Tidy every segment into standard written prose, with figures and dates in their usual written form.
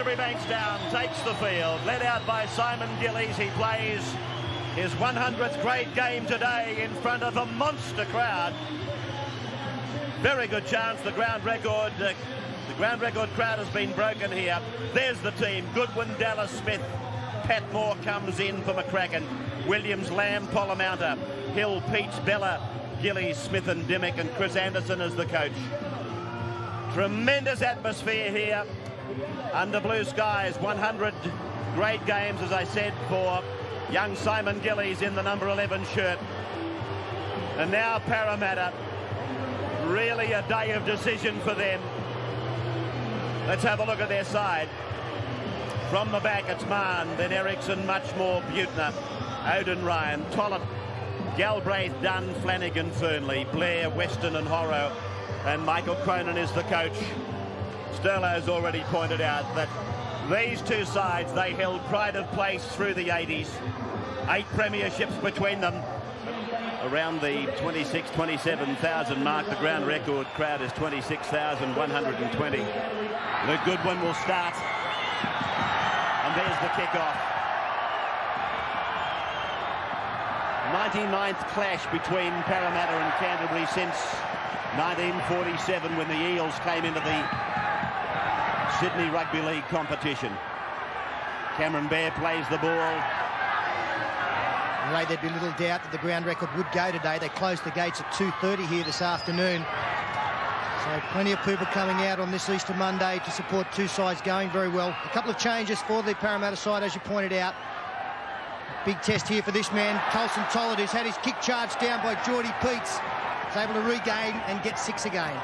Canterbury Bankstown takes the field, led out by Simon Gillies. He plays his 100th grade game today in front of a monster crowd. Very good chance the ground record crowd has been broken here. There's the team. Goodwin, Dallas Smith, Pat Moore comes in for McCracken. Williams, Lamb, Polomounta, Hill, Peach, Bella, Gillies, Smith and Dimmick, and Chris Anderson as the coach. Tremendous atmosphere here under blue skies. 100 great games, as I said, for young Simon Gillies in the number 11 shirt. And now Parramatta, really a day of decision for them. Let's have a look at their side. From the back, it's Mann, then Ericsson, Muchmore, Butner, Oden, Ryan, Tollett, Galbraith, Dunn, Flanagan, Fernley, Blair, Weston and Horrow, and Michael Cronin is the coach. Sterlo's already pointed out that these two sides, they held pride of place through the 80s. 8 premierships between them. Around the 27,000 mark. The ground record crowd is 26,120. Luke Goodwin will start. And there's the kick-off. 99th clash between Parramatta and Canterbury since 1947, when the Eels came into the Sydney Rugby League competition. Cameron Bear plays the ball. Ray, there'd be little doubt that the ground record would go today. They closed the gates at 2:30 here this afternoon. So plenty of people coming out on this Easter Monday to support two sides going very well. A couple of changes for the Parramatta side, as you pointed out. Big test here for this man, Colson Tollett, who's had his kick charged down by Geordie Peets. He's able to regain and get 6 again.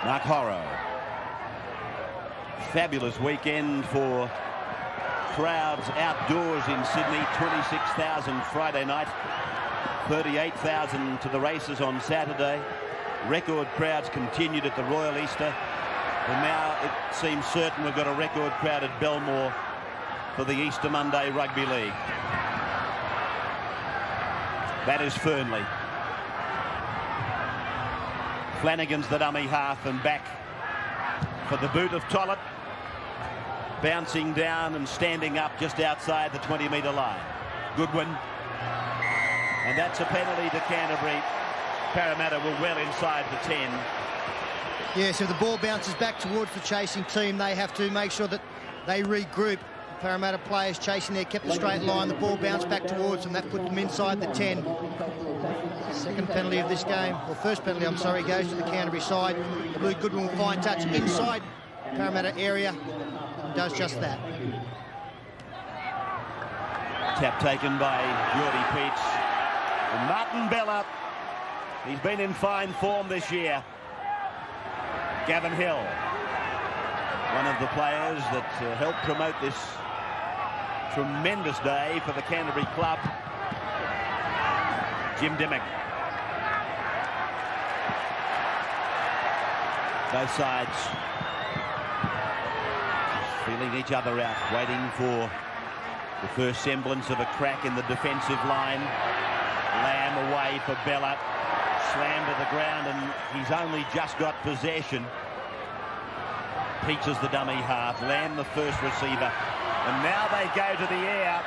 Mark Horrow. Fabulous weekend for crowds outdoors in Sydney. 26,000 Friday night, 38,000 to the races on Saturday. Record crowds continued at the Royal Easter, and now it seems certain we've got a record crowd at Belmore for the Easter Monday Rugby League. That is Fernley. Flanagan's the dummy half, and back for the boot of Tollett. Bouncing down and standing up just outside the 20-metre line. Goodwin. And that's a penalty to Canterbury. Parramatta were well inside the 10. Yes, if the ball bounces back towards the chasing team, they have to make sure that they regroup. Parramatta players chasing there kept a straight line. The ball bounced back towards them. That put them inside the 10. Second penalty of this game, or first penalty, I'm sorry, goes to the Canterbury side. Luke Goodwin will find touch inside Parramatta area. Does just that. Tap taken by Geordie Peets. And Martin Bella, he's been in fine form this year. Gavin Hill, one of the players that helped promote this tremendous day for the Canterbury club. Jim Dimmick. Both sides feeling each other out, waiting for the first semblance of a crack in the defensive line. Lamb away for Bella, slammed to the ground, and he's only just got possession. Peach is the dummy half, Lamb the first receiver, and now they go to the air.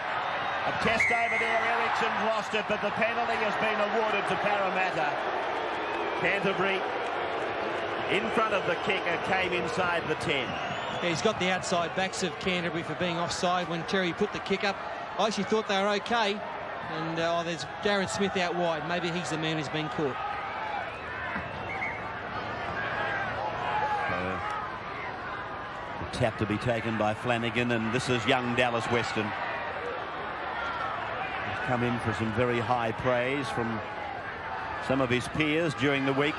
A test over there, Ericsson's lost it, but the penalty has been awarded to Parramatta. Canterbury, in front of the kicker, came inside the 10. Yeah, he's got the outside backs of Canterbury for being offside when Terry put the kick up. I actually thought they were okay. And there's Darren Smith out wide. Maybe he's the man who's been caught. The tap to be taken by Flanagan, and this is young Dallas Weston. He's come in for some very high praise from some of his peers during the week.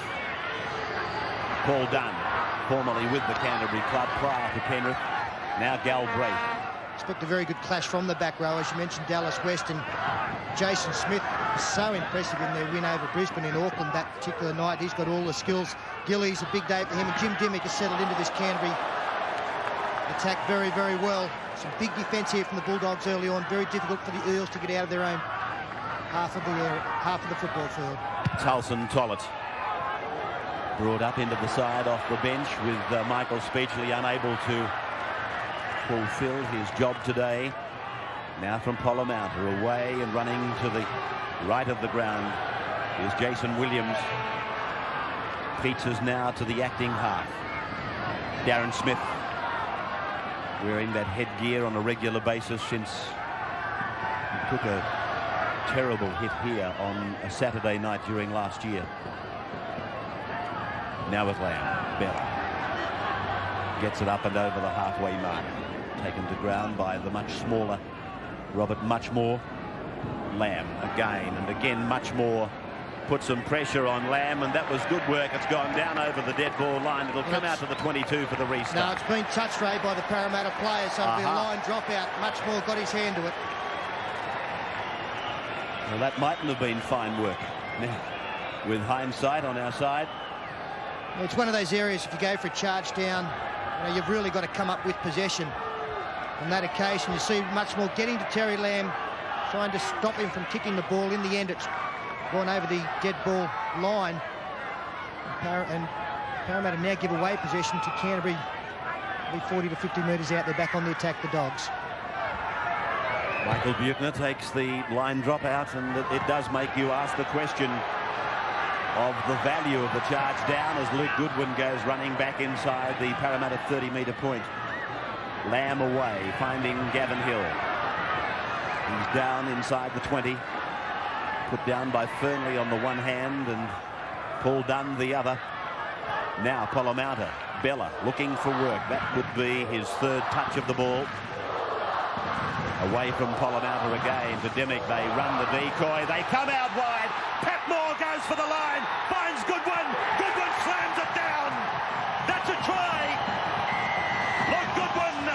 Paul Dunn, formerly with the Canterbury club prior to Penrith, now Galbraith. Expect a very good clash from the back row. As you mentioned, Dallas Weston. Jason Smith was so impressive in their win over Brisbane in Auckland that particular night. He's got all the skills. Gillies, a big day for him, and Jim Dimmick has settled into this Canterbury attack very, very well. Some big defence here from the Bulldogs early on. Very difficult for the Eels to get out of their own half of the football field. Tulson Tollett. Brought up into the side off the bench with Michael Speechley unable to fulfill his job today. Now from Parramatta, away and running to the right of the ground is Jason Williams. Pizzas now to the acting half. Darren Smith, wearing that headgear on a regular basis since he took a terrible hit here on a Saturday night during last year. Now with Lamb, Bella gets it up and over the halfway mark, taken to ground by the much smaller Robert Muchmore. Lamb again and again. Muchmore put some pressure on Lamb, and that was good work. It's gone down over the dead ball line. It'll come out to the 22 for the restart. No, it's been touched, Ray, by the Parramatta players, so it'll be a line dropout. Muchmore got his hand to it. Well, that mightn't have been fine work. With hindsight on our side. It's one of those areas, if you go for a charge down, you know, you've really got to come up with possession. On that occasion, you see Muchmore getting to Terry Lamb, trying to stop him from kicking the ball. In the end, it's gone over the dead ball line. And Parramatta now give away possession to Canterbury. 40 to 50 metres out, they're back on the attack, the Dogs. Michael Buechner takes the line drop out, and it does make you ask the question of the value of the charge down as Luke Goodwin goes running back inside the Parramatta 30-metre point. Lamb away, finding Gavin Hill. He's down inside the 20. Put down by Fernley on the one hand and Paul Dunn the other. Now Parramatta, Bella looking for work. That would be his third touch of the ball. Away from Parramatta again to Dimmick. They run the decoy. They come out wide. Pat Moore goes for the line. Finds Goodwin. Goodwin slams it down. That's a try. Look, Goodwin.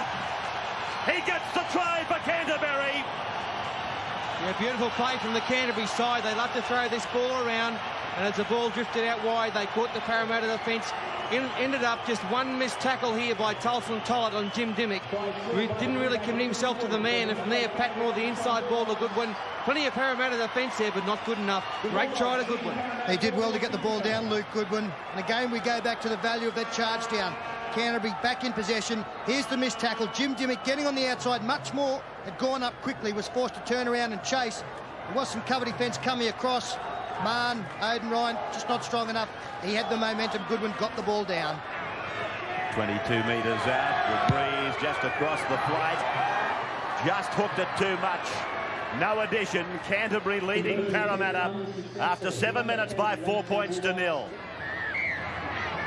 He gets the try for Canterbury. Yeah, beautiful play from the Canterbury side. They love to throw this ball around, and as the ball drifted out wide, they caught the Parramatta defence. Ended up just one missed tackle here by Tulson Tollett on Jim Dimmick, who didn't really commit himself to the man, and from there Pat Moore the inside ball to Goodwin. Plenty of Parramatta defence there, but not good enough. Great try to Goodwin. He did well to get the ball down, Luke Goodwin. And again we go back to the value of that charge down. Canterbury back in possession. Here's the missed tackle. Jim Dimmick getting on the outside. Much more had gone up quickly, was forced to turn around and chase. There was some cover defence coming across. Marn, Odin Ryan, just not strong enough. He had the momentum. Goodwin got the ball down. 22 metres out. The breeze just across the flight. Just hooked it too much. No addition. Canterbury leading Parramatta after 7 minutes by 4 points to 0.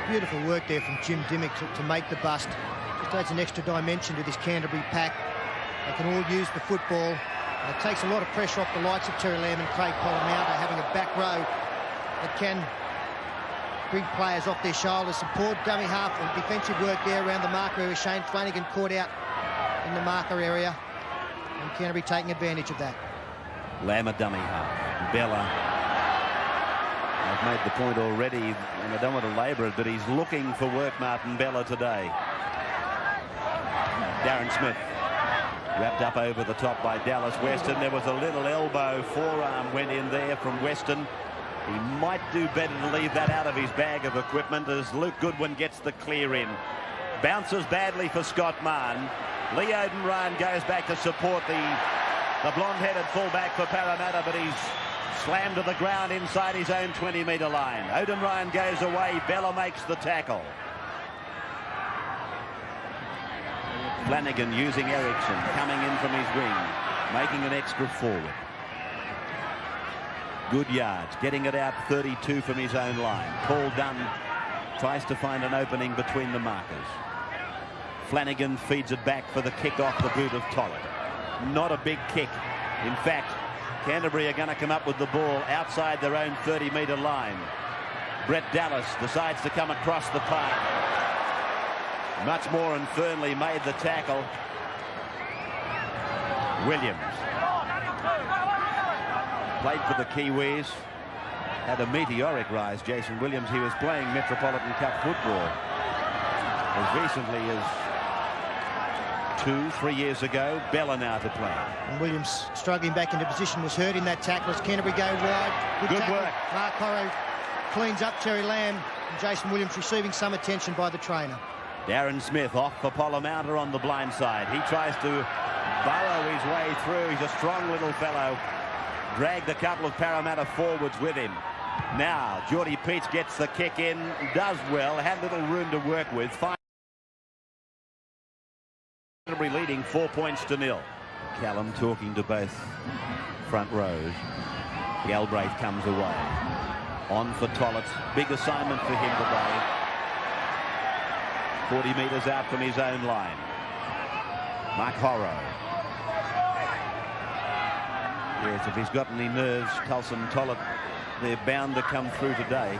Beautiful work there from Jim Dimmick to make the bust. Just adds an extra dimension to this Canterbury pack. They can all use the football. It takes a lot of pressure off the likes of Terry Lamb and Craig Parramatta, having a back row that can bring players off their shoulders. Some poor dummy half and defensive work there around the marker area. Shane Flanagan caught out in the marker area, and Canterbury taking advantage of that. Lamb a dummy half. Bella. I've made the point already, and I don't want to labour it, but he's looking for work, Martin Bella, today. Darren Smith. Wrapped up over the top by Dallas Weston. There was a little elbow forearm went in there from Weston. He might do better to leave that out of his bag of equipment as Luke Goodwin gets the clear in. Bounces badly for Scott Marn. Lee Odin Ryan goes back to support the blonde-headed fullback for Parramatta, but he's slammed to the ground inside his own 20-metre line. Odin Ryan goes away. Bella makes the tackle. Flanagan using Ericsson, coming in from his wing, making an extra forward. Good yards, getting it out 32 from his own line. Paul Dunn tries to find an opening between the markers. Flanagan feeds it back for the kick off the boot of Tollett. Not a big kick. In fact, Canterbury are going to come up with the ball outside their own 30-metre line. Brett Dallas decides to come across the park. Muchmore and Fernley made the tackle. Williams played for the Kiwis. Had a meteoric rise, Jason Williams. He was playing Metropolitan Cup football as recently as 2-3 years ago. Bella now to play. And Williams struggling back into position, was hurt in that tackle as Canterbury go wide. Good work. Mark Horrow cleans up Terry Lamb, and Jason Williams receiving some attention by the trainer. Darren Smith off for Parramatta on the blind side. He tries to burrow his way through. He's a strong little fellow. Dragged a couple of Parramatta forwards with him. Now, Geordie Peets gets the kick in, does well, had little room to work with. Canterbury leading 4 points to 0. Callum talking to both front rows. Galbraith comes away. On for Tollett. Big assignment for him today. 40 metres out from his own line. Mark Horrow. Yes, if he's got any nerves, Tulson Tollett, they're bound to come through today.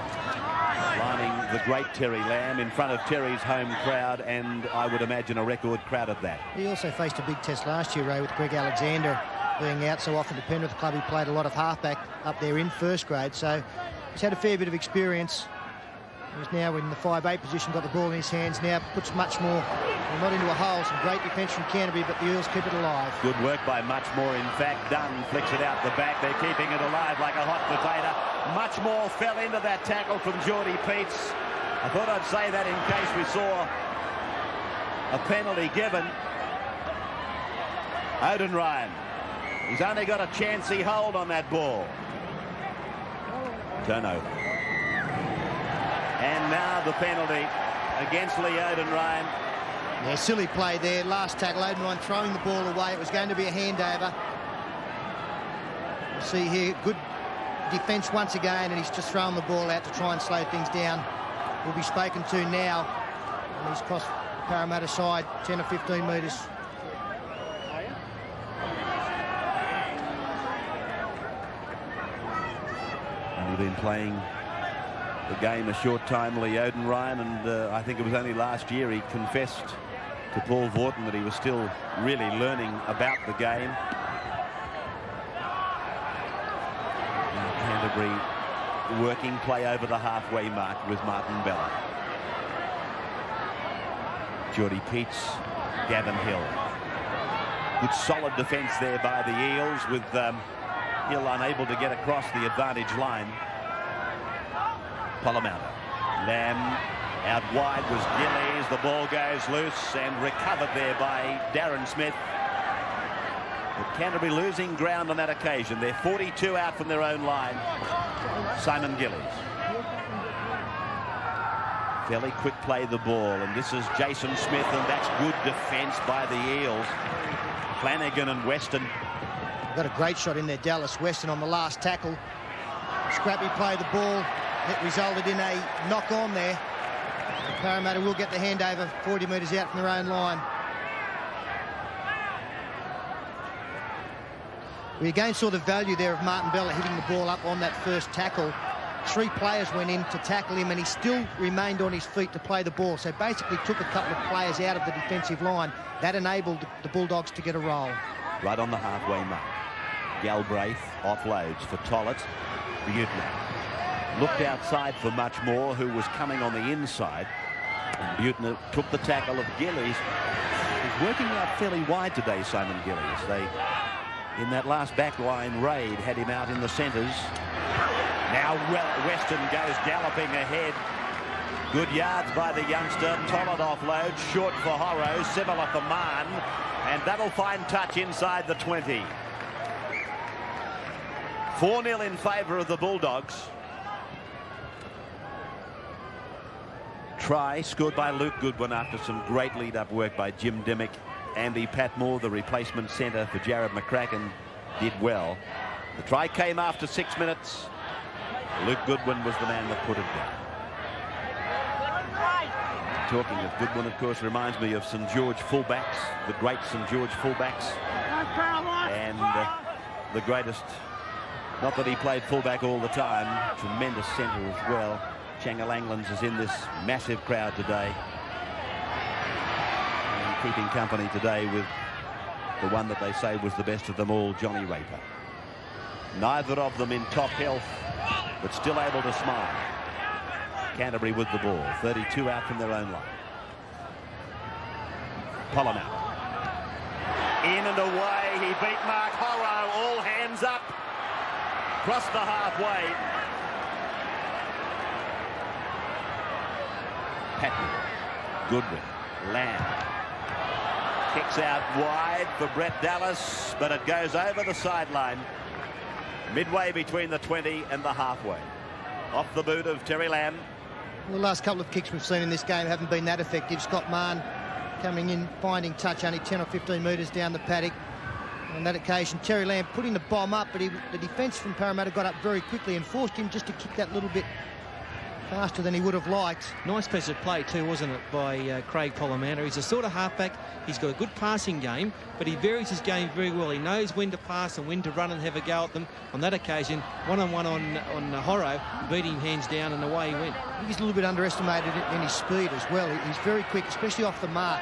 Lining the great Terry Lamb in front of Terry's home crowd, and I would imagine a record crowd of that. He also faced a big test last year, Ray, with Greg Alexander being out so often to Penrith Club. He played a lot of halfback up there in first grade, so he's had a fair bit of experience. He's now in the 5'8" position, got the ball in his hands, now puts much more, well, not into a hole. Some great defence from Canterbury, but the Eels keep it alive. Good work by Muchmore. In fact, Dunn flicks it out the back. They're keeping it alive like a hot potato. Muchmore fell into that tackle from Geordie Peets. I thought I'd say that in case we saw a penalty given. Odin Ryan. He's only got a chancy hold on that ball. Turnover. And now the penalty against Lee Odin Ryan. Yeah, silly play there. Last tackle, Odin Ryan throwing the ball away. It was going to be a handover. You see here, good defence once again, and he's just thrown the ball out to try and slow things down. Will be spoken to now, and he's crossed the Parramatta side 10 or 15 metres. He's been playing the game a short time, Lee Odin Ryan, and I think it was only last year he confessed to Paul Vorton that he was still really learning about the game. Canterbury working play over the halfway mark with Martin Bella. Geordie Peets, Gavin Hill. Good solid defence there by the Eels, with Hill unable to get across the advantage line. Parramatta. Lamb out wide was Gillies. The ball goes loose and recovered there by Darren Smith. But Canterbury losing ground on that occasion. They're 42 out from their own line. Simon Gillies. Fairly quick play the ball, and this is Jason Smith, and that's good defence by the Eels. Flanagan and Weston. Got a great shot in there, Dallas Weston on the last tackle. Scrappy play the ball. It resulted in a knock-on there. Parramatta will get the handover 40 metres out from their own line. We again saw the value there of Martin Bella hitting the ball up on that first tackle. 3 players went in to tackle him, and he still remained on his feet to play the ball. So basically took a couple of players out of the defensive line. That enabled the Bulldogs to get a roll. Right on the halfway mark. Galbraith offloads for Tollett. Butner looked outside for Muchmore, who was coming on the inside. And Butner took the tackle of Gillies. He's working out fairly wide today, Simon Gillies. They, in that last backline raid, had him out in the centres. Now Weston goes galloping ahead. Good yards by the youngster. Tollett offload, short for Horrow, similar for Mann, and that'll find touch inside the 20. 4-0 in favour of the Bulldogs. Try scored by Luke Goodwin after some great lead-up work by Jim Dimmick. Andy Patmore, the replacement centre for Jared McCracken, did well. The try came after 6 minutes. Luke Goodwin was the man that put it down. Talking of Goodwin, of course, reminds me of St George fullbacks, the great St George fullbacks, and the greatest, not that he played fullback all the time, tremendous centre as well. Changa Langlands is in this massive crowd today, and keeping company today with the one that they say was the best of them all, Johnny Raper. Neither of them in top health, but still able to smile. Canterbury with the ball, 32 out from their own line. Parramatta. In and away, he beat Mark Horrow, all hands up, across the halfway. Patton, Goodwin, Lamb. Kicks out wide for Brett Dallas, but it goes over the sideline. Midway between the 20 and the halfway. Off the boot of Terry Lamb. Well, the last couple of kicks we've seen in this game haven't been that effective. Scott Mann coming in, finding touch only 10 or 15 metres down the paddock. On that occasion, Terry Lamb putting the bomb up, but the defence from Parramatta got up very quickly and forced him just to kick that little bit faster than he would have liked. Nice piece of play too, wasn't it, by Craig Polamander. He's a sort of halfback. He's got a good passing game, but he varies his game very well. He knows when to pass and when to run and have a go at them. On that occasion, one-on-one on Horro, beat him hands down, and away he went. I think he's a little bit underestimated in his speed as well. He's very quick, especially off the mark.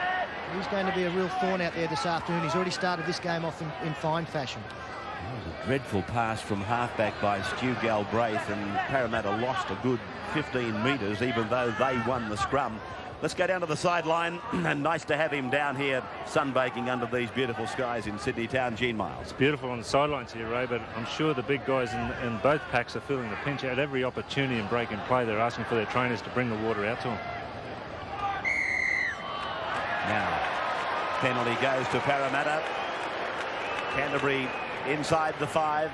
He's going to be a real thorn out there this afternoon. He's already started this game off in fine fashion. That was a dreadful pass from halfback by Stu Galbraith, and Parramatta lost a good 15 metres, even though they won the scrum. Let's go down to the sideline, and nice to have him down here sunbaking under these beautiful skies in Sydney town. Gene Miles. It's beautiful on the sidelines here, Ray, but I'm sure the big guys in both packs are feeling the pinch. At every opportunity and break and play, they're asking for their trainers to bring the water out to them. Now, penalty goes to Parramatta. Canterbury inside the 5.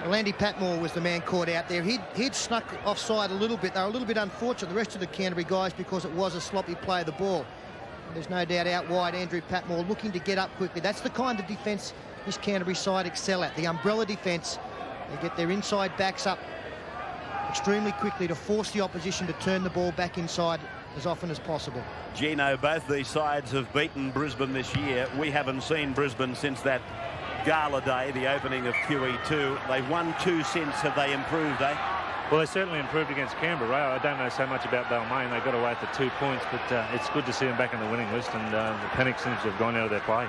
Well, Andy Patmore was the man caught out there. He'd snuck offside a little bit. They were a little bit unfortunate, the rest of the Canterbury guys, because it was a sloppy play of the ball. And there's no doubt out wide, Andrew Patmore looking to get up quickly. That's the kind of defence this Canterbury side excel at, the umbrella defence. They get their inside backs up extremely quickly to force the opposition to turn the ball back inside as often as possible. Gino, both these sides have beaten Brisbane this year. We haven't seen Brisbane since that gala day, the opening of QE2. They've won 2 since. Have they improved, eh? Well, they certainly improved against Canberra, Ray. I don't know so much about Balmain. They got away with the 2 points, but it's good to see them back in the winning list, and the panic seems to have gone out of their play.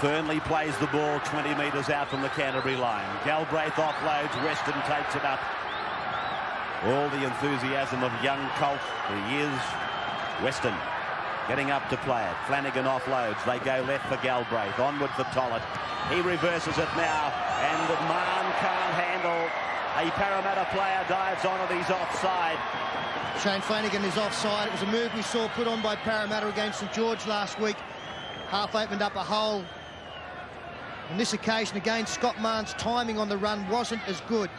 Fernley plays the ball 20 metres out from the Canterbury line. Galbraith offloads, Weston takes it up. All the enthusiasm of young Colt, he is. Weston getting up to play it. Flanagan offloads. They go left for Galbraith. Onward for Tollett. He reverses it now, and Mann can't handle a Parramatta player. Dives on it. He's offside. Shane Flanagan is offside. It was a move we saw put on by Parramatta against St George last week. Half opened up a hole. On this occasion, again, Scott Mann's timing on the run wasn't as good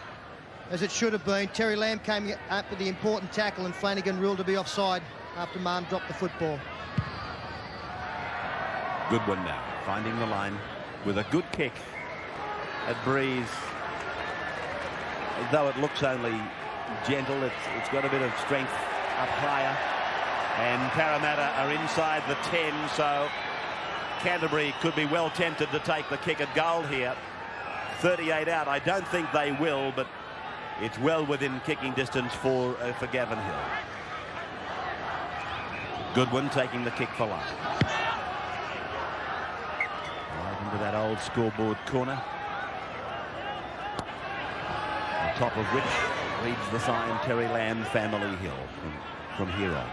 as it should have been. Terry Lamb came up with the important tackle, and Flanagan ruled to be offside after Mann dropped the football. Goodwin now finding the line with a good kick at Breeze. Though it looks only gentle, it's got a bit of strength up higher. And Parramatta are inside the 10, so Canterbury could be well tempted to take the kick at goal here. 38 out. I don't think they will, but it's well within kicking distance for Gavin Hill. Goodwin taking the kick for life. Right into that old scoreboard corner. On top of which reads the sign Terry Lamb Family Hill from here on.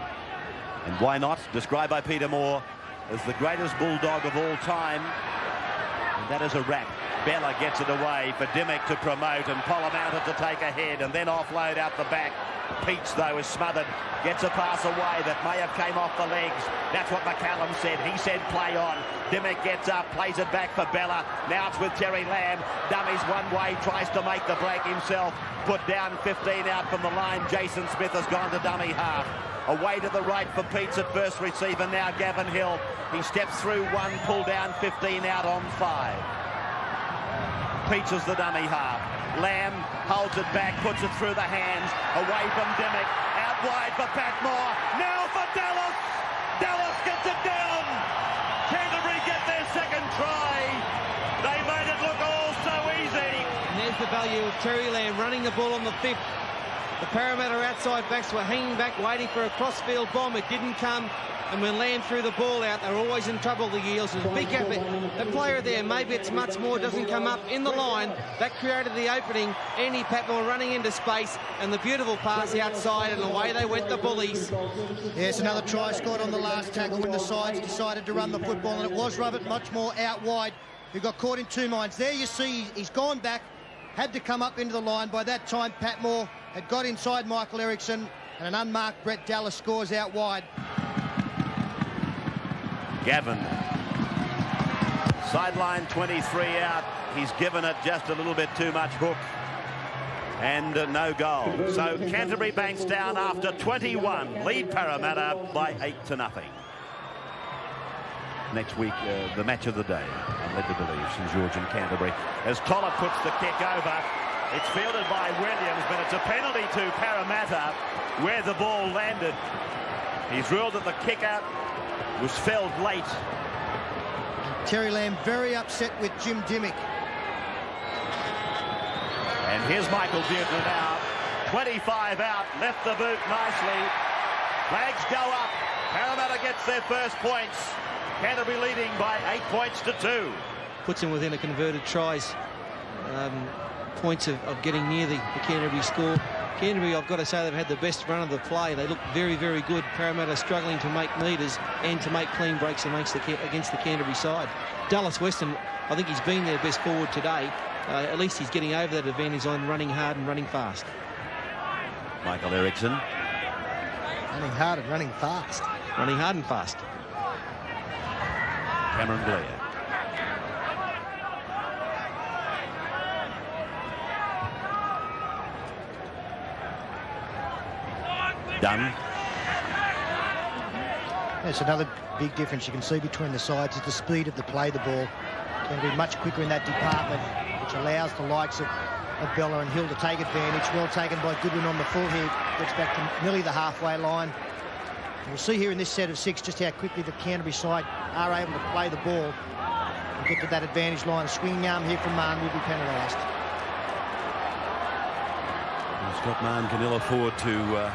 And why not? Described by Peter Moore as the greatest bulldog of all time. And that is a wrap. Bella gets it away for Dimmock to promote, and Polamander to take ahead and then offload out the back. Peats, though, is smothered. Gets a pass away that may have came off the legs. That's what McCallum said. He said play on. Dimmock gets up, plays it back for Bella. Now it's with Terry Lamb. Dummies one way, tries to make the break himself. Put down 15 out from the line. Jason Smith has gone to dummy half. Away to the right for Peats at first receiver. Now Gavin Hill. He steps through one, pull down 15 out on 5. Peats is the dummy half. Lamb holds it back, puts it through the hands, away from Dimmock, out wide for Patmore, now for Dallas! Dallas gets it down! Canterbury get their second try! They made it look all so easy! And there's the value of Terry Lamb running the ball on the 5th. The Parramatta outside backs were hanging back, waiting for a crossfield bomb. It didn't come. And when Lamb threw the ball out, they're always in trouble, the Eels. There's a big effort. The player there, maybe it's much more, doesn't come up in the line. That created the opening. Andy Patmore running into space, and the beautiful pass outside, and away they went, the Bullies. Yes, another try scored on the last tackle when the sides decided to run the football, and it was Robert much more out wide who got caught in 2 minds. There you see he's gone back, had to come up into the line. By that time, Patmore had got inside Michael Erickson, And an unmarked Brett Dallas scores out wide. Gavin. Sideline 23 out. He's given it just a little bit too much hook. And no goal. So Canterbury Bankstown after 21 lead Parramatta by 8-0. Next week, the match of the day, I'm led to believe, St George and Canterbury. As Collett puts the kick over, it's fielded by Williams, but it's a penalty to Parramatta where the ball landed. He's ruled that the kicker was felled late. Terry Lamb very upset with Jim Dimmick. And here's Michael Buettner now. 25 out, left the boot nicely. Flags go up. Parramatta gets their first points. Canterbury leading by 8 points to 2. Puts him within a converted tries. Points of getting near the Canterbury score. Canterbury, I've got to say, they've had the best run of the play. They look very, very good. Parramatta struggling to make meters and to make clean breaks against the Canterbury side. Dallas Weston, I think he's been their best forward today. At least he's getting over that advantage on running hard and running fast. Michael Erickson. Running hard and running fast. Running hard and fast. Cameron Blair. Done. That's another big difference you can see between the sides is the speed of the play the ball. Can be much quicker in that department, which allows the likes of Bella and Hill to take advantage. Well taken by Goodwin on the full here. Gets back to nearly the halfway line. And we'll see here in this set of 6 just how quickly the Canterbury side are able to play the ball and get to that advantage line. A swinging arm here from Marn will be penalised. Scott Marn can ill afford to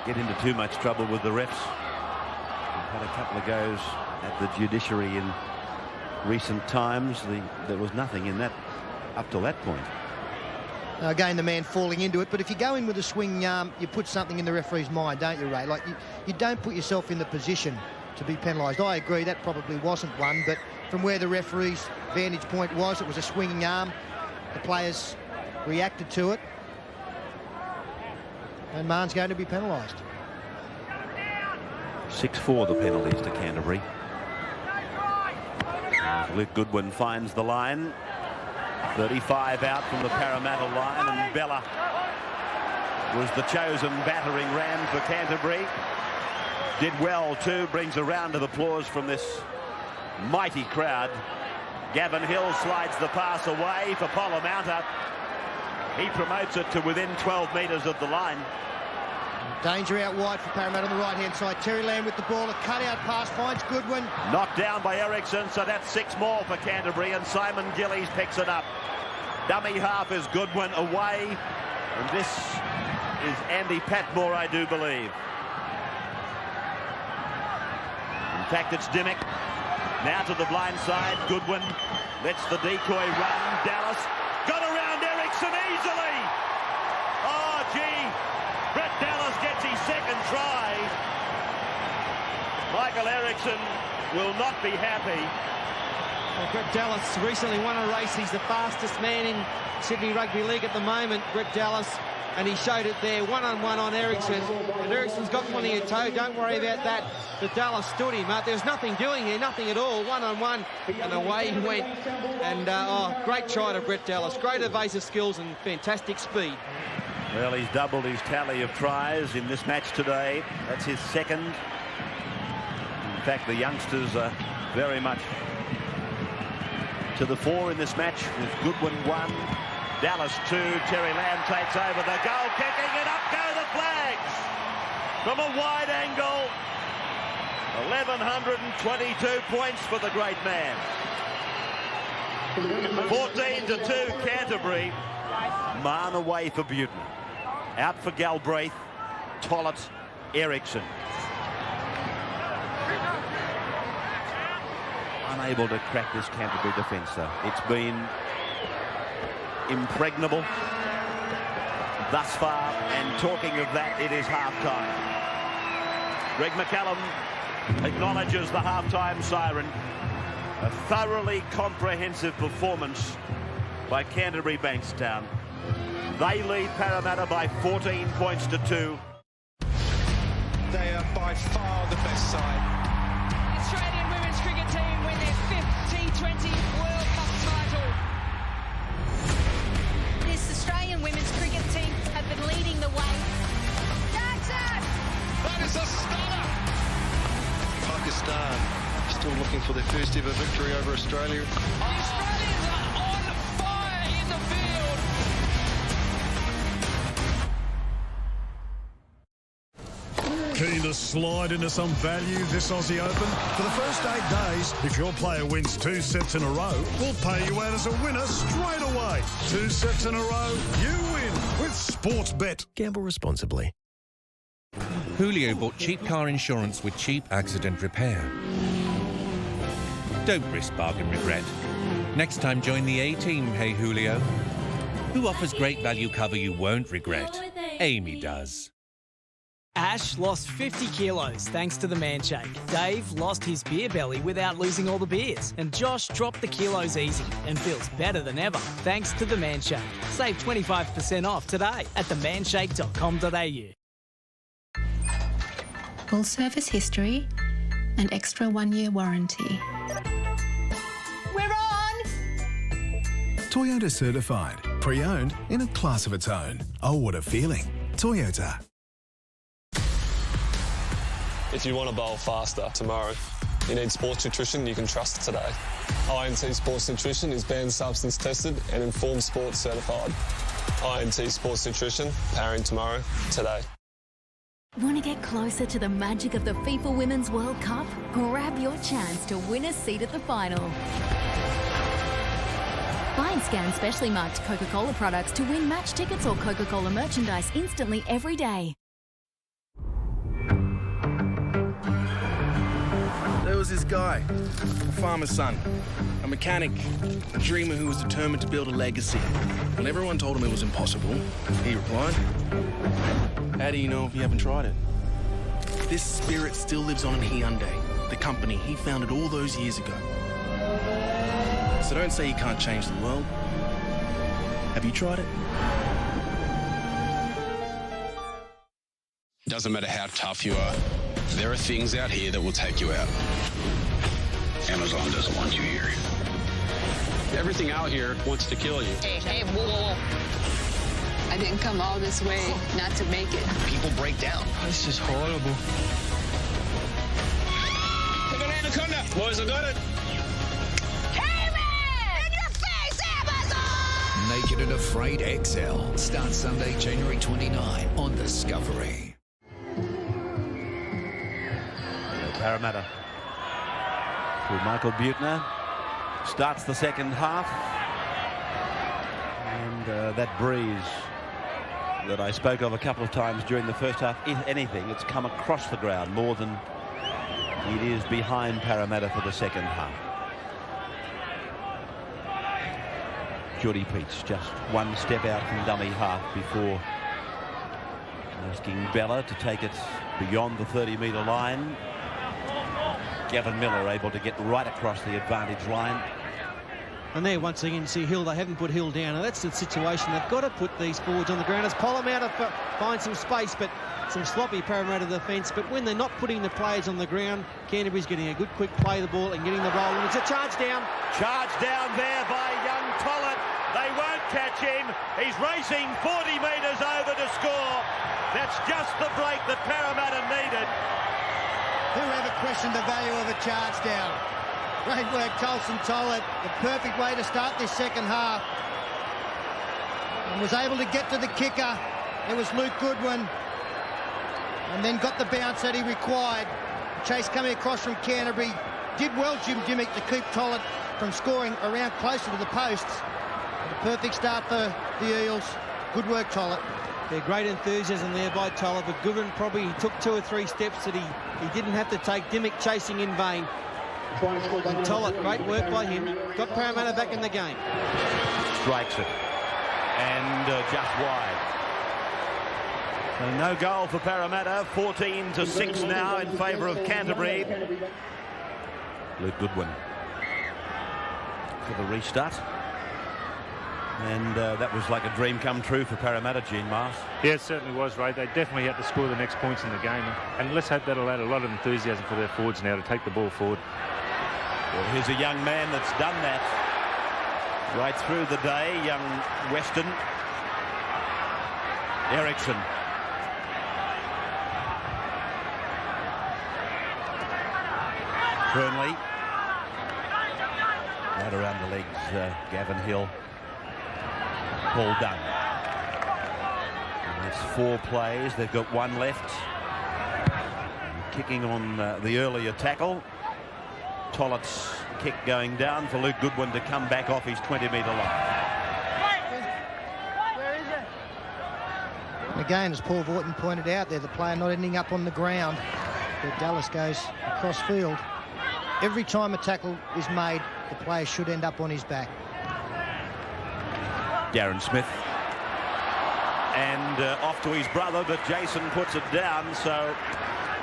get into too much trouble with the refs. We've had a couple of goes at the judiciary in recent times. There was nothing in that up till that point. Again, the man falling into it, but if you go in with a swinging arm, you put something in the referee's mind, don't you, Ray? Like, you don't put yourself in the position to be penalised. I agree that probably wasn't one, but from where the referee's vantage point was, it was a swinging arm. The players reacted to it. And Marn's going to be penalised. 6-4 the penalties to Canterbury. Luke Goodwin finds the line. 35 out from the Parramatta line, and Bella was the chosen battering ram for Canterbury. Did well too, brings a round of applause from this mighty crowd. Gavin Hill slides the pass away for Parramatta. He promotes it to within 12 metres of the line. Danger out wide for Parramatta on the right-hand side. Terry Lamb with the ball. A cut-out pass finds Goodwin. Knocked down by Erickson, so that's 6 more for Canterbury, and Simon Gillies picks it up. Dummy half is Goodwin away, and this is Andy Patmore, I do believe. In fact, it's Dimmick. Now to the blind side. Goodwin lets the decoy run. Dallas got around Erickson easily. Oh, gee. Brett Dallas gets his second try. Michael Erickson will not be happy. Well, Brett Dallas recently won a race. He's the fastest man in Sydney Rugby League at the moment, Brett Dallas, and he showed it there, one-on-one on Erickson. And Erickson's got plenty of toe, don't worry about that. But Dallas stood him up. There's nothing doing here, nothing at all. One-on-one, and away he went. And, great try to Brett Dallas. Great evasive skills and fantastic speed. Well, he's doubled his tally of tries in this match today. That's his second. In fact, the youngsters are very much to the fore in this match, with Goodwin 1, Dallas 2. Terry Lamb takes over the goal kicking, and up go the flags from a wide angle. 1,122 points for the great man. 14-2 Canterbury. Marn away for Buettner. Out for Galbraith, Tollett, Erickson. Unable to crack this Canterbury defence, though. It's been impregnable thus far, and talking of that, it is half-time. Greg McCallum acknowledges the half-time siren. A thoroughly comprehensive performance by Canterbury Bankstown. They lead Parramatta by 14 points to 2. They are by far the best side. The Australian women's cricket team win their 5th T20 World Cup title. This Australian women's cricket team have been leading the way. Jackson! That is a stunner! Pakistan still looking for their first ever victory over Australia. The Australians are on fire in the field. Keen to slide into some value this Aussie Open? For the first 8 days, if your player wins 2 sets in a row, we'll pay you out as a winner straight away. 2 sets in a row, you win with Sportsbet. Gamble responsibly. Julio bought cheap car insurance with cheap accident repair. Don't risk bargain regret. Next time join the A-Team, hey Julio. Who offers great value cover you won't regret? Amy does. Ash lost 50 kilos thanks to the Man Shake. Dave lost his beer belly without losing all the beers. And Josh dropped the kilos easy and feels better than ever thanks to the Man Shake. Save 25% off today at themanshake.com.au. Full service history and extra 1-year warranty. We're on! Toyota certified. Pre-owned in a class of its own. Oh, what a feeling. Toyota. If you want to bowl faster tomorrow, you need sports nutrition you can trust today. INT Sports Nutrition is banned substance tested and Informed Sports certified. INT Sports Nutrition, powering tomorrow, today. Want to get closer to the magic of the FIFA Women's World Cup? Grab your chance to win a seat at the final. Buy and scan specially marked Coca-Cola products to win match tickets or Coca-Cola merchandise instantly every day. There was this guy, a farmer's son, a mechanic, a dreamer who was determined to build a legacy. When everyone told him it was impossible, he replied, "How do you know if you haven't tried it?" This spirit still lives on in Hyundai, the company he founded all those years ago. So don't say you can't change the world. Have you tried it? Doesn't matter how tough you are, there are things out here that will take you out. Amazon doesn't want you here. Everything out here wants to kill you. Hey, whoa. I didn't come all this way not to make it. People break down. This is horrible. Look at Anaconda. Boys, I got it. In your face, Amazon! Naked and Afraid XL starts Sunday, January 29 on Discovery. Parramatta through Michael Butner starts the second half, and that breeze that I spoke of a couple of times during the first half, if anything, it's come across the ground more than it is behind Parramatta for the second half. Geordie Peets just one step out from dummy half before asking Bella to take it beyond the 30-metre line. Gavin Miller able to get right across the advantage line. And there once again see Hill, they haven't put Hill down, and that's the situation. They've got to put these forwards on the ground as Pollamata finds some space, but some sloppy Parramatta defence. But when they're not putting the players on the ground, Canterbury's getting a good quick play of the ball and getting the roll, and it's a charge down. Charge down there by young Tollett. They won't catch him. He's racing 40 metres over to score. That's just the break that Parramatta needed. Whoever questioned the value of a charge down? Great work, Tolson Tollett. The perfect way to start this second half. And was able to get to the kicker. It was Luke Goodwin. And then got the bounce that he required. Chase coming across from Canterbury. Did well, Jim Dimmick, to keep Tollett from scoring around closer to the posts. A perfect start for the Eels. Good work, Tollett. They're great enthusiasm there by Tollett, but Goodwin probably took 2 or 3 steps that he didn't have to take. Dimmick chasing in vain. And Tollett, great work by him. Got Parramatta back in the game. Strikes it. And just wide. So no goal for Parramatta. 14-6 now in favour of Canterbury. Luke Goodwin for the restart. And that was like a dream come true for Parramatta, Gene Miles. Yeah, it certainly was, Ray. They definitely had to score the next points in the game. And let's hope that'll add a lot of enthusiasm for their forwards now to take the ball forward. Well, here's a young man that's done that right through the day, young Weston. Ericsson. Burnley. Right around the legs, Gavin Hill. Paul Dunn. And that's 4 plays. They've got 1 left. Kicking on the earlier tackle. Tollett's kick going down for Luke Goodwin to come back off his 20-metre line. And again, as Paul Vaughton pointed out there, the player not ending up on the ground. But Dallas goes across field. Every time a tackle is made, the player should end up on his back. Darren Smith. And off to his brother, but Jason puts it down, so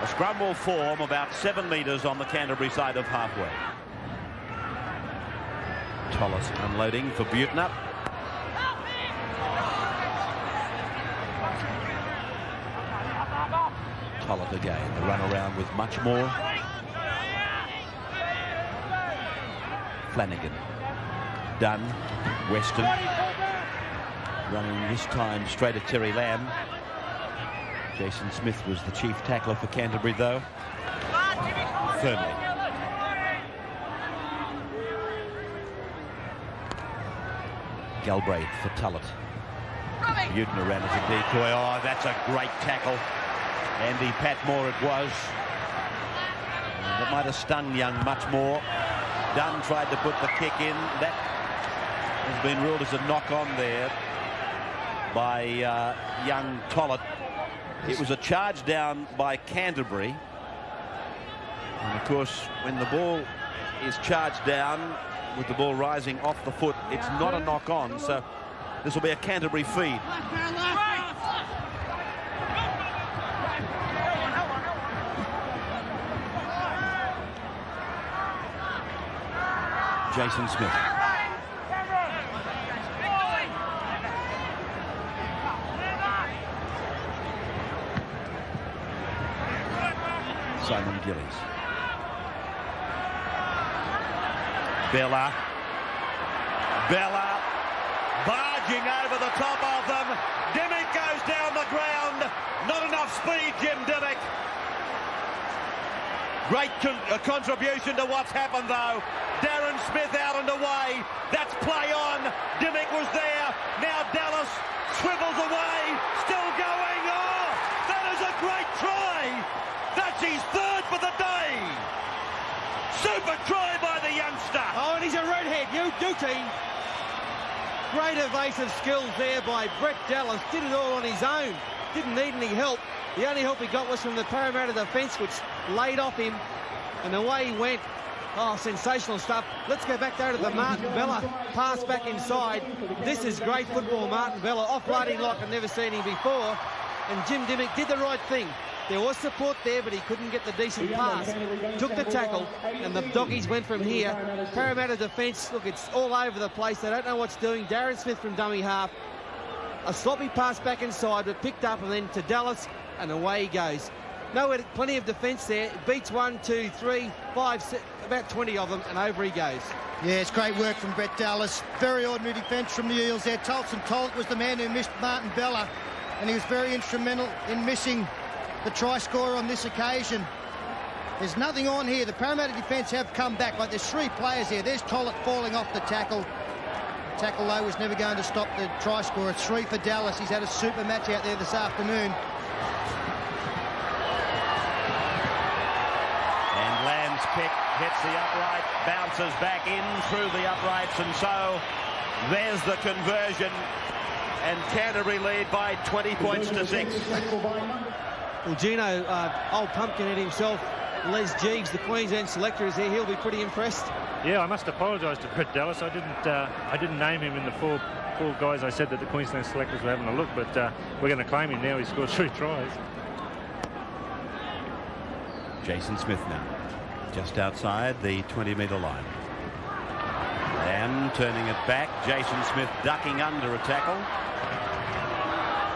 a scrum will form about 7 metres on the Canterbury side of halfway. Tolles unloading for Buettner. Tollett again, the run around with much more. Flanagan. Dunn. Weston. Running this time straight at Terry Lamb. Jason Smith was the chief tackler for Canterbury, though. Firmly. Galbraith for Tullett. Buettner ran as a decoy. Oh, that's a great tackle. Andy Patmore it was. And that might have stung Young much more. Dunn tried to put the kick in. That has been ruled as a knock-on there by young Tollett. It was a charge down by Canterbury. And of course, when the ball is charged down with the ball rising off the foot, it's not a knock-on, so this will be a Canterbury feed. Jason Smith. Simon Gillies. Bella barging over the top of them. Dimmick goes down the ground. Not enough speed, Jim Dimmick. Great contribution to what's happened, though. Darren Smith out and away. That's play on. Dimmick was there. Now Dallas swivels away. Still going. Oh, that is a great try. That's his 3rd for the day. Super try by the youngster. Oh, and he's a redhead. Duty. Great evasive skills there by Brett Dallas. Did it all on his own. Didn't need any help. The only help he got was from the Parramatta defence, which laid off him, and away he went. Oh, sensational stuff. Let's go back there to the Martin Bella pass back inside. This is great football, Martin Bella, offloading like I've never seen him before. And Jim Dimmick did the right thing. There was support there, but he couldn't get the decent pass. Took the tackle, and the doggies went from here. Parramatta defence, look, it's all over the place. They don't know what's doing. Darren Smith from dummy half. A sloppy pass back inside, but picked up, and then to Dallas, and away he goes. Nowhere, plenty of defence there. It beats 1, 2, 3, 5, 6, about 20 of them, and over he goes. Yeah, it's great work from Brett Dallas. Very ordinary defence from the Eels there. Tolson Tollett was the man who missed Martin Bella, and he was very instrumental in missing the try scorer on this occasion. There's nothing on here. The Parramatta defence have come back. Like, there's 3 players there. There's Tollett falling off the tackle. The tackle, though, was never going to stop the try scorer. 3 for Dallas. He's had a super match out there this afternoon. And Lamb's kick hits the upright, bounces back in through the uprights, and so there's the conversion. And Canterbury lead by 20 points to 6. Well, Gino, old Pumpkinhead himself, Les Jeeves, the Queensland selector, is here. He'll be pretty impressed. Yeah, I must apologise to Brett Dallas. I didn't name him in the four guys I said that the Queensland selectors were having a look, but we're going to claim him now. He scored 3 tries. Jason Smith now, just outside the 20-metre line. Lamb turning it back. Jason Smith ducking under a tackle.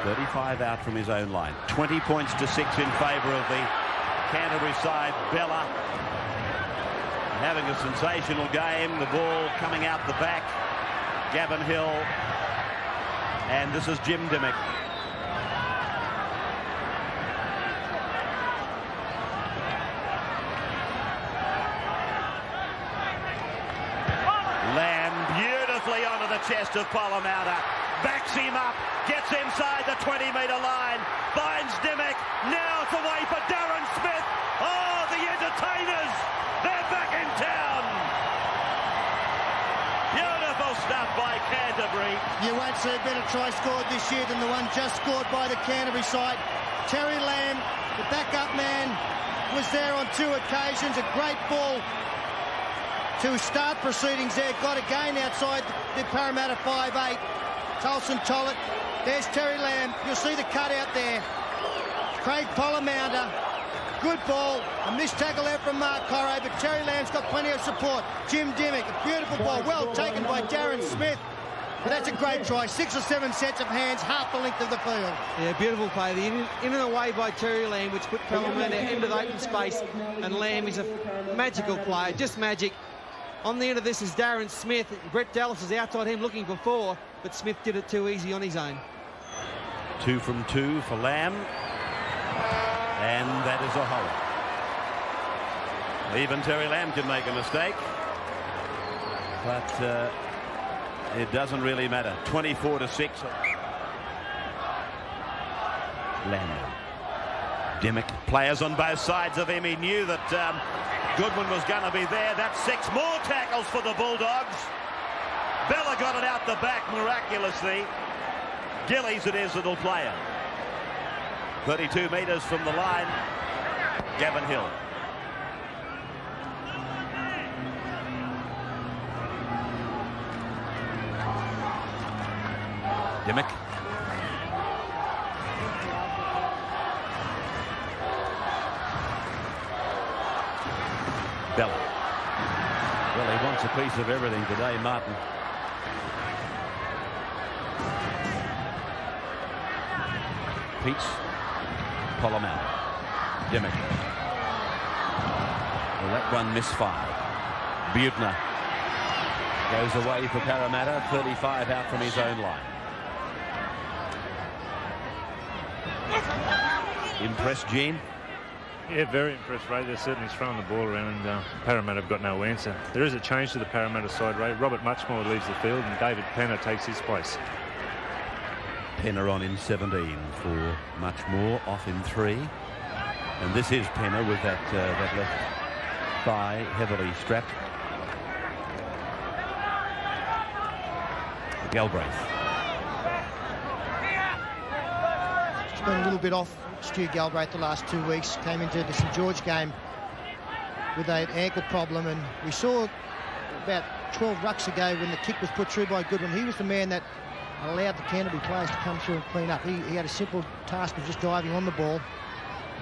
35 out from his own line. 20 points to 6 in favour of the Canterbury side. Bella having a sensational game. The ball coming out the back. Gavin Hill. And this is Jim Dimmock. Lamb beautifully onto the chest of Parramatta. Backs him up, gets inside the 20-metre line, finds Dimmock. Now it's away for Darren Smith. Oh, the entertainers, they're back in town. Beautiful stuff by Canterbury. You won't see a better try scored this year than the one just scored by the Canterbury side. Terry Lamb, the backup man, was there on 2 occasions. A great ball to start proceedings there. Got a gain outside the Parramatta 5-8. Tolson Tollett. There's Terry Lamb. You'll see the cutout there. Craig Polamander. Good ball. A missed tackle there from Mark Corray, but Terry Lamb's got plenty of support. Jim Dimmock, a beautiful ball. Well taken by Darren Smith. But that's a great try. 6 or 7 sets of hands, half the length of the field. Yeah, beautiful play. The in and away by Terry Lamb, which put Polamander into the open space. And Lamb is a magical player, just magic. On the end of this is Darren Smith. Brett Dallas is outside him looking for 4, but Smith did it too easy on his own. 2 from 2 for Lamb. And that is a horror. Even Terry Lamb can make a mistake. But it doesn't really matter. 24-6. Lamb. Dimmock. Players on both sides of him. He knew that Goodwin was going to be there. That's 6 more tackles for the Bulldogs. Bella got it out the back miraculously. Gillies it is that'll play it. 32 metres from the line. Gavin Hill. Dimmock. Bella. Well, he wants a piece of everything today, Martin. Peets. Polamander. Dimmock. Well, that one misfired. Butner goes away for Parramatta. 35 out from his own line. Impressed, Gene? Yeah, very impressed, Ray. They're certainly throwing the ball around, and Parramatta have got no answer. There is a change to the Parramatta side, Ray. Robert Muchmore leaves the field, and David Penner takes his place. Penner on in 17 for Muchmore, off in 3. And this is Penner with that left thigh heavily strapped. Galbraith. It's been a little bit off Stu Galbraith the last 2 weeks. Came into the St George game with an ankle problem, and we saw about 12 rucks ago when the kick was put through by Goodwin. He was the man that allowed the Canterbury players to come through and clean up. He had a simple task of just diving on the ball.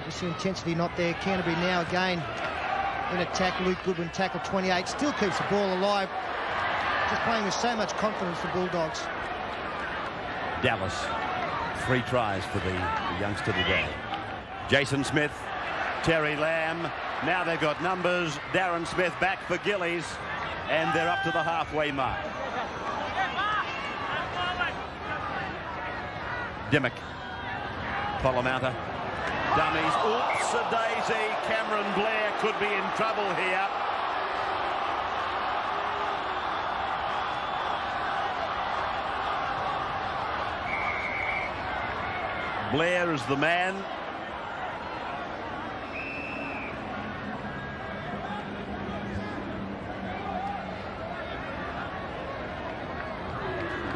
Just the intensity not there. Canterbury now again in attack. Luke Goodwin, tackle 28, still keeps the ball alive. Just playing with so much confidence for Bulldogs. Dallas. 3 tries for the youngster today. Jason Smith, Terry Lamb. Now they've got numbers. Darren Smith back for Gillies, and they're up to the halfway mark. Dimmock. Polamander. Dummies. Oops, a daisy. Cameron Blair could be in trouble here. Blair is the man.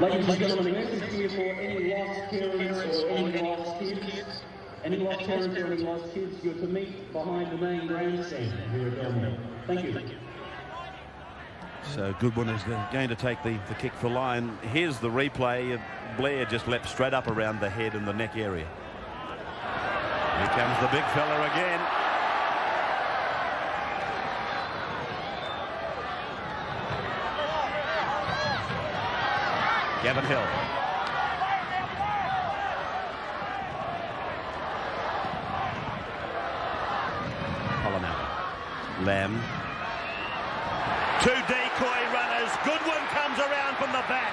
Ladies and gentlemen, this is here for any lost parents or any lost kids. Any lost parents or any lost kids, you're to meet behind the main grandstand here at Belmont. Thank you. So Goodwin is going to take the kick for line. Here's the replay. Blair just leapt straight up around the head and the neck area. Here comes the big fella again. Gavin Hill. Lamb. Two decoy runners. Goodwin comes around from the back.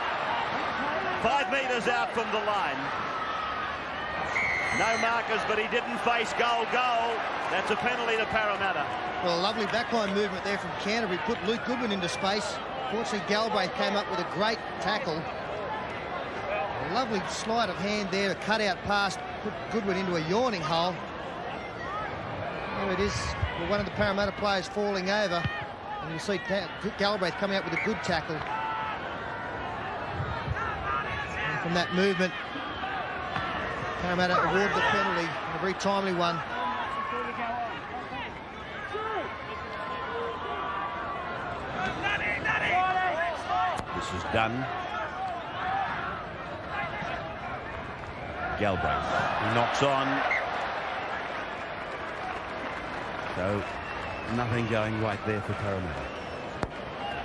5 metres out from the line. No markers, but he didn't face goal. That's a penalty to Parramatta. Well, a lovely backline movement there from Canterbury. Put Luke Goodwin into space. Fortunately, Galbraith came up with a great tackle. A lovely sleight of hand there, a cut-out pass. Put Goodwin into a yawning hole. There it is. Well, one of the Parramatta players falling over. And you see Galbraith coming out with a good tackle. And from that movement, Parramatta awarded the penalty, a very timely one. This is done. Galbraith, he knocks on. So nothing going right there for Parramatta.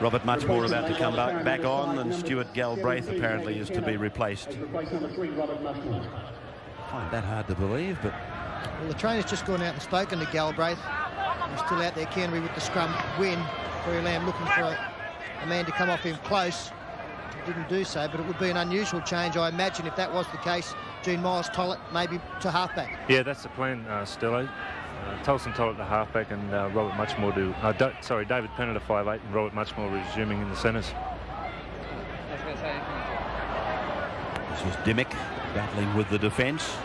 Robert Muchmore about to come back on, and Stuart Galbraith apparently is to be replaced. Find that hard to believe, but... Well, the trainer's just gone out and spoken to Galbraith. He's still out there, Canterbury with the scrum win. Terry Lamb looking for a man to come off him close. He didn't do so, but it would be an unusual change, I imagine, if that was the case. Gene Miles-Tollett maybe to halfback. Yeah, that's the plan, Stello. Tolson Tollett to halfback and Robert Muchmore to... David Penner to 5'8", and Robert Muchmore resuming in the centres. This is Dimmick battling with the defence.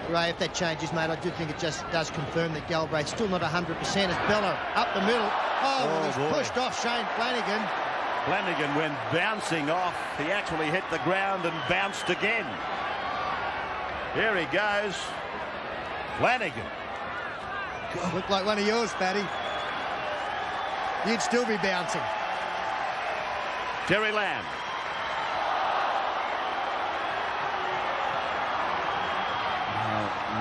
Ray, if that changes, mate, I do think it just does confirm that Galbraith's still not 100% as Bella up the middle. He's pushed off Shane Flanagan. Flanagan went bouncing off. He actually hit the ground and bounced again. Here he goes. Flanagan. Looked like one of yours, Paddy. You'd still be bouncing. Terry Lamb.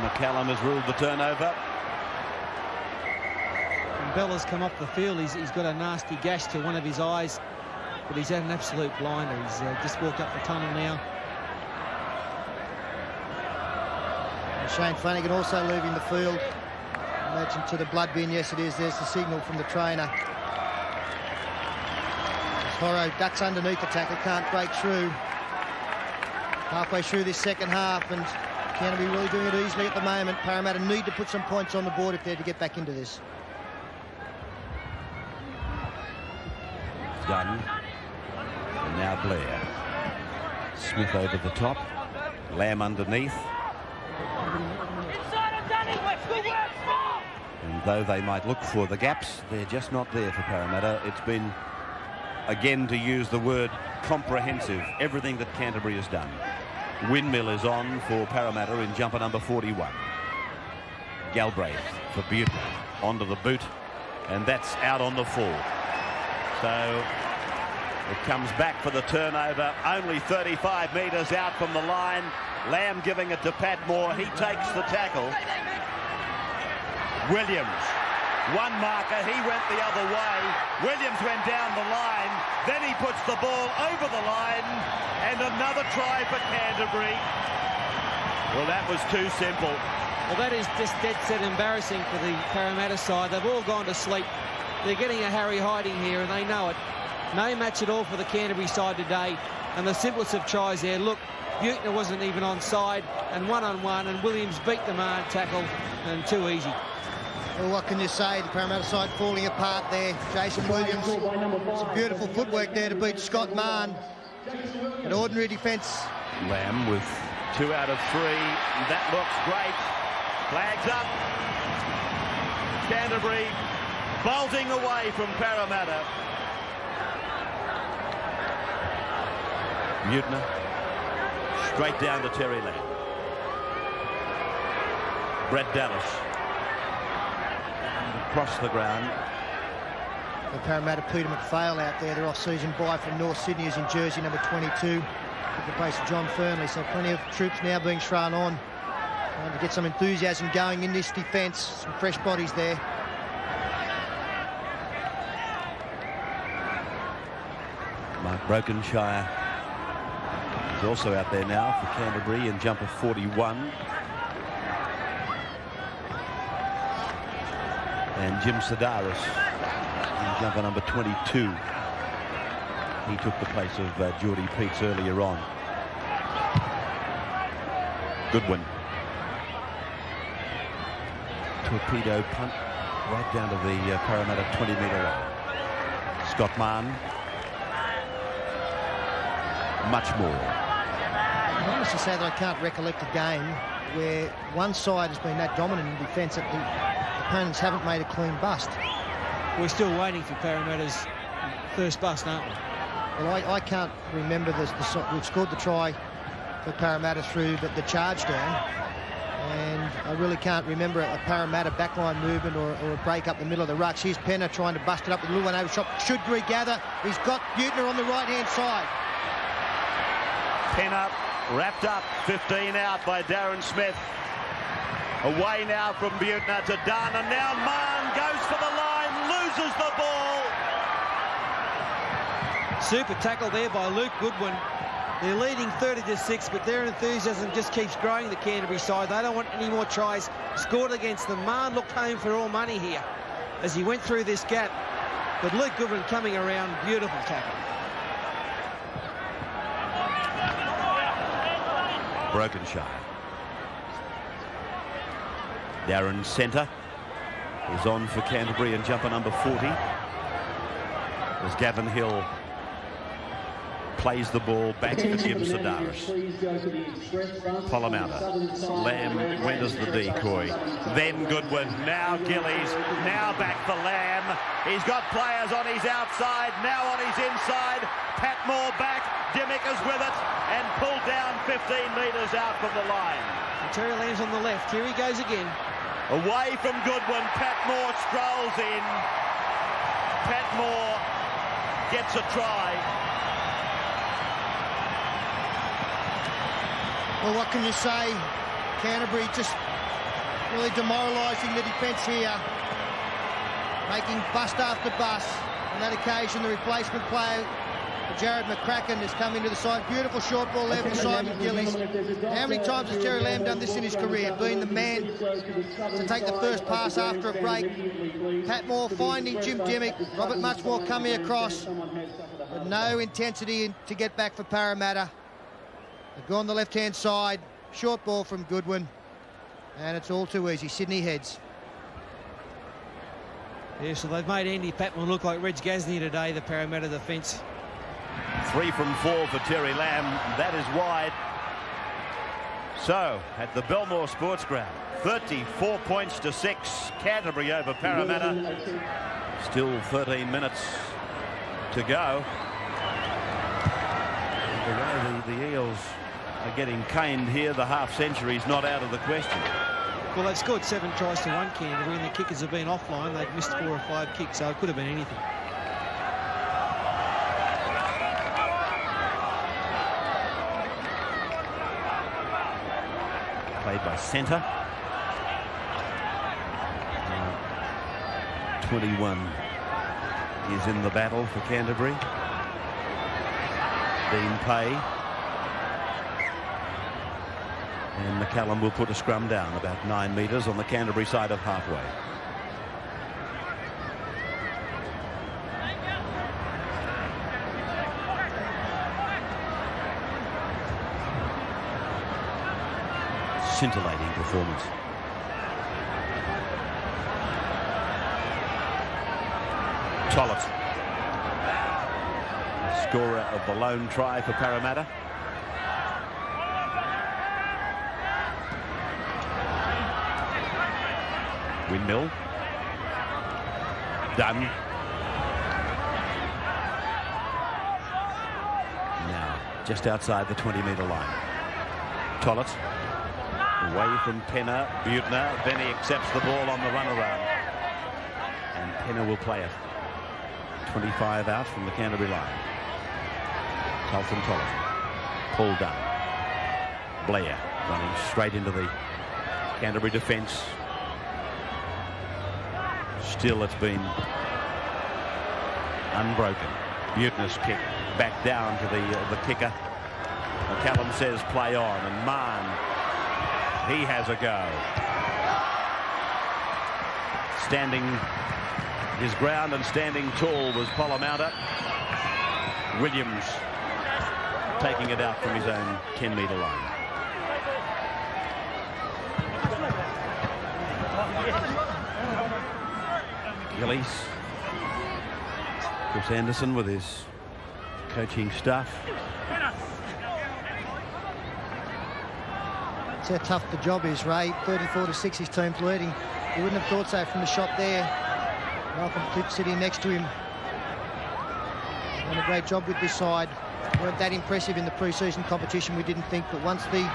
McCallum has ruled the turnover. And Bella's come off the field. He's got a nasty gash to one of his eyes, but he's had an absolute blinder. He's just walked up the tunnel now. And Shane Flanagan also leaving the field. Imagine to the blood bin. Yes, it is. There's the signal from the trainer. Horro ducks underneath the tackle, can't break through. Halfway through this second half, and Canterbury really doing it easily at the moment. Parramatta need to put some points on the board if they're to get back into this. Done. And now Blair. Smith over the top. Lamb underneath. And though they might look for the gaps, they're just not there for Parramatta. It's been, again, to use the word comprehensive, everything that Canterbury has done. Windmill is on for Parramatta in jumper number 41. Galbraith for Butte onto the boot, and that's out on the full. So it comes back for the turnover, only 35 metres out from the line. Lamb giving it to Patmore. He takes the tackle. Williams, one marker, he went the other way. Williams went down the line, then he puts the ball over the line, and another try for Canterbury. Well, that was too simple. Well, that is just dead set embarrassing for the Parramatta side. They've all gone to sleep. They're getting a Harry hiding here, and they know it. No match at all for the Canterbury side today, and the simplest of tries there. Look, Buechner wasn't even onside, and one-on-one, and Williams beat the man tackle, and too easy. Well, what can you say? The Parramatta side falling apart there. Jason Williams, some beautiful footwork there to beat Scott Mahon. An ordinary defence. Lamb with 2 out of 3. That looks great. Flags up. Canterbury bolting away from Parramatta. Mutner straight down to Terry Lamb. Brett Dallas across the ground. The Parramatta Peter McPhail out there. Their off-season buy from North Sydney is in jersey number 22. At the place of John Fernley. So plenty of troops now being thrown on. Trying to get some enthusiasm going in this defence. Some fresh bodies there. Mark Brokenshire He's also out there now for Canterbury in jumper 41. And Jim Sedaris in jumper number 22. He took the place of Geordie Peets earlier on. Goodwin. Torpedo punt right down to the Parramatta 20-metre line. Scott Mann. Much more. I honestly say that I can't recollect a game where one side has been that dominant in defence that the opponents haven't made a clean bust. We're still waiting for Parramatta's first bust, aren't we? Well, I can't remember we've scored the try for Parramatta through the charge down, and I really can't remember a Parramatta backline movement or a break up the middle of the rucks. Here's Penner trying to bust it up with a little one over shot. Should regather. He's got Buettner on the right-hand side. Penner wrapped up, 15 out by Darren Smith. Away now from Buettner to Dunn, and now Mann goes for the line, loses the ball. Super tackle there by Luke Goodwin. They're leading 30-6, but their enthusiasm just keeps growing, the Canterbury side. They don't want any more tries scored against them. Mann looked home for all money here as he went through this gap. But Luke Goodwin coming around, beautiful tackle. Brokenshire. Darren Centre is on for Canterbury in jumper number 40. As Gavin Hill plays the ball back to Jim Sedaris. Parramatta. Lamb went as the decoy. Then Goodwin. Now Gillies. Now back for Lamb. He's got players on his outside. Now on his inside. Patmore back. Dimmick is with it and pulled down 15 metres out from the line. And Terry Lamb's on the left. Here he goes again. Away from Goodwin. Patmore strolls in. Patmore gets a try. Well, what can you say? Canterbury just really demoralising the defence here, making bust after bust. On that occasion, the replacement player, Jared McCracken, has come into the side. Beautiful short ball there from Simon Gillies. How many times has Terry Lamb done this in his career? Being the man to take the first pass after a break. Patmore finding Jim Dimmick. Robert Muchmore coming across, but no intensity to get back for Parramatta. They've gone the left-hand side. Short ball from Goodwin. And it's all too easy. Sydney heads. Yeah, so they've made Andy Patmore look like Reg Gasnier today, the Parramatta defence. 3 from 4 for Terry Lamb. That is wide. So, at the Belmore Sports Ground, 34 points to 6. Canterbury over Parramatta. Still 13 minutes to go. The way the Eels are getting caned here, the half-century's not out of the question. Well, they've scored 7 tries to 1 Canterbury, and the kickers have been offline. They've missed 4 or 5 kicks, so it could have been anything. Played by Centre. 21 is in the battle for Canterbury. Dean Pay. And McCallum will put a scrum down about 9 metres on the Canterbury side of halfway. Scintillating performance. Tollett, the scorer of the lone try for Parramatta. Windmill. Dunn. Now, just outside the 20-metre line. Tollett. Away from Penner, Buettner, then he accepts the ball on the run around. And Penner will play it. 25 out from the Canterbury line. Colton Tollett. Paul Dunn. Blair running straight into the Canterbury defence. Still it's been unbroken. Buettner's kick back down to the kicker. McCallum says play on, and Mann, he has a go. Standing his ground and standing tall was Parramatta. Williams taking it out from his own 10-metre line. Gillies. Chris Anderson with his coaching staff. That's how tough the job is, Ray. 34-6 his team's leading. You wouldn't have thought so from the shot there. Malcolm Cliff sitting next to him. Done a great job with this side. Weren't that impressive in the pre-season competition, we didn't think, but once the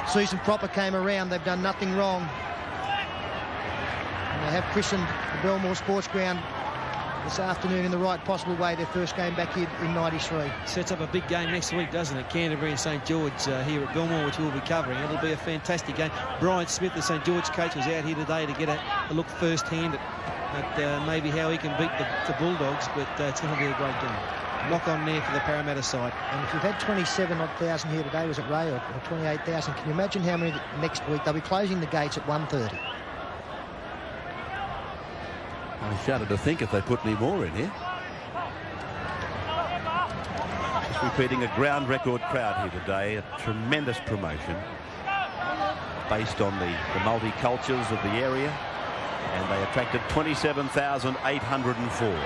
season proper came around, they've done nothing wrong. And they have christened the Belmore Sports Ground this afternoon in the right possible way, their first game back here in '93. Sets up a big game next week, doesn't it? Canterbury and St George here at Belmore, which we'll be covering. It'll be a fantastic game. Brian Smith, the St George coach, was out here today to get a look firsthand at maybe how he can beat the Bulldogs, but it's going to be a great game. Knock on there for the Parramatta side. And if you've had 27,000 here today, was it, Ray, or 28,000? Can you imagine how many next week? They'll be closing the gates at 1:30. I shudder to think if they put any more in here. Just repeating, a ground record crowd here today, a tremendous promotion based on the multicultures of the area, and they attracted 27,804.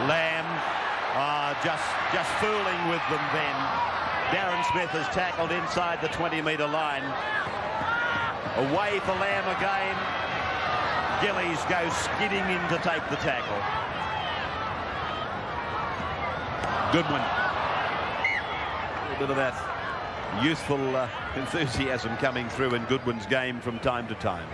Lamb just fooling with them then. Darren Smith has tackled inside the 20-metre line. Away for Lamb again. Gillies goes skidding in to take the tackle. Goodwin. A little bit of that youthful enthusiasm coming through in Goodwin's game from time to time.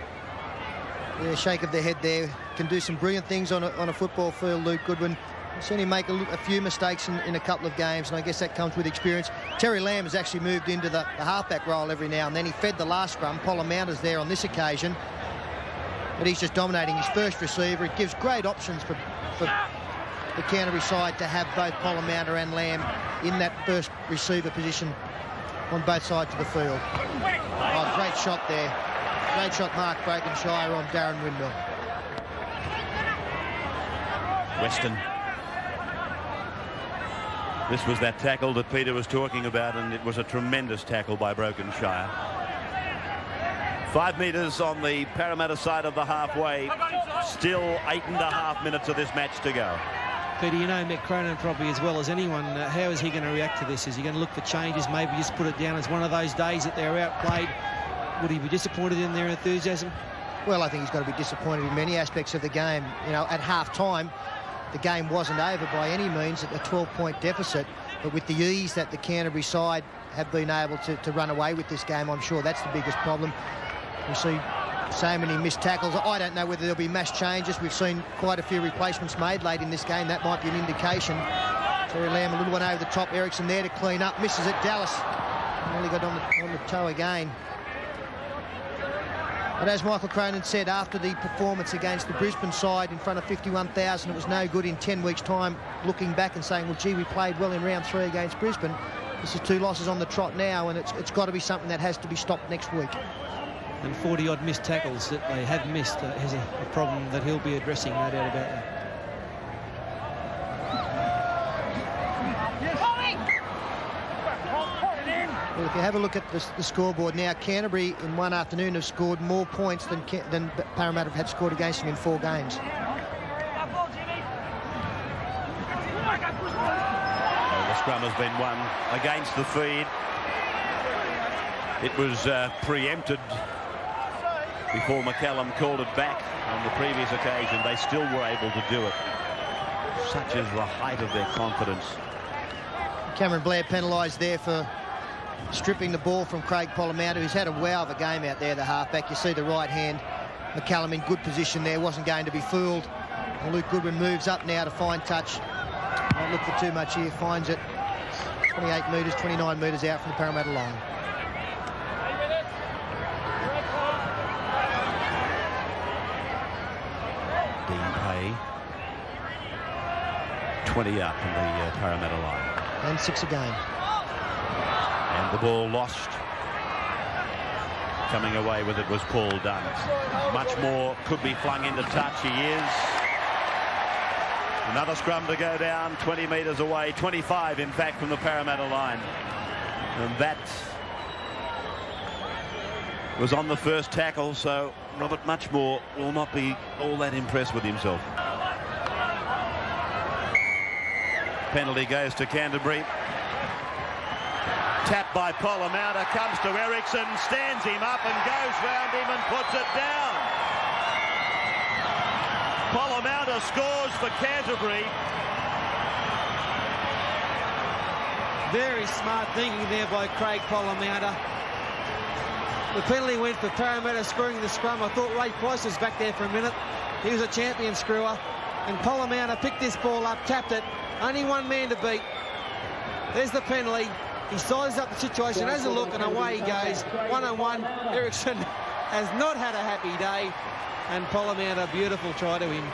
Yeah, shake of the head there. Can do some brilliant things on a football field, Luke Goodwin. I've seen him make a few mistakes in a couple of games, and I guess that comes with experience. Terry Lamb has actually moved into the halfback role every now and then. He fed the last scrum. Parramatta's there on this occasion, but he's just dominating his first receiver. It gives great options for the Canterbury side to have both Parramatta and Lamb in that first receiver position on both sides of the field. Oh, great shot there. Great shot, Mark Brokenshire on Darren Windmill. Weston. This was that tackle that Peter was talking about, and it was a tremendous tackle by Brokenshire. 5 metres on the Parramatta side of the halfway. Still 8.5 minutes of this match to go. Peter, you know Mick Cronin probably as well as anyone. How is he going to react to this? Is he going to look for changes? Maybe just put it down as one of those days that they're outplayed? Would he be disappointed in their enthusiasm? Well, I think he's got to be disappointed in many aspects of the game. You know, at half-time, the game wasn't over by any means at a 12-point deficit, but with the ease that the Canterbury side have been able to run away with this game, I'm sure that's the biggest problem. We see so many missed tackles. I don't know whether there'll be mass changes. We've seen quite a few replacements made late in this game. That might be an indication. Terry Lamb, a little one over the top. Ericsson there to clean up. Misses it. Dallas nearly got on the toe again. But as Michael Cronin said, after the performance against the Brisbane side in front of 51,000, it was no good in 10 weeks' time looking back and saying, well, gee, we played well in round 3 against Brisbane. This is 2 losses on the trot now, and it's got to be something that has to be stopped next week. And 40-odd missed tackles that they have missed is a problem that he'll be addressing, no doubt about that. Well, if you have a look at the scoreboard now, Canterbury in one afternoon have scored more points than Parramatta have had scored against them in 4 games. Well, the scrum has been won against the feed. It was preempted before McCallum called it back on the previous occasion. They still were able to do it. Such is the height of their confidence. Cameron Blair penalised there for stripping the ball from Craig Parramatta, who's had a wow of a game out there, the halfback. You see the right hand. McCallum in good position there, wasn't going to be fooled. And Luke Goodwin moves up now to find touch. Won't look for too much here, finds it. 28 metres, 29 metres out from the Parramatta line. Dean Pay, 20 up from the Parramatta line. And 6 a game. The ball lost. Coming away with it was Paul Dunn. Much more could be flung into touch. He is. Another scrum to go down 20 metres away, 25 in fact from the Parramatta line. And that was on the first tackle, so Robert Muchmore will not be all that impressed with himself. Penalty goes to Canterbury. Tapped by Parramatta, comes to Ericsson, stands him up and goes round him and puts it down. Parramatta scores for Canterbury. Very smart thinking there by Craig Parramatta. The penalty went for Parramatta screwing the scrum. I thought Ray Price was back there for a minute. He was a champion screwer. And Parramatta picked this ball up, tapped it. Only one man to beat. There's the penalty. He sizes up the situation, has a look, and away he goes. 1-on-1. Ericsson has not had a happy day. And Parramatta, beautiful try to him.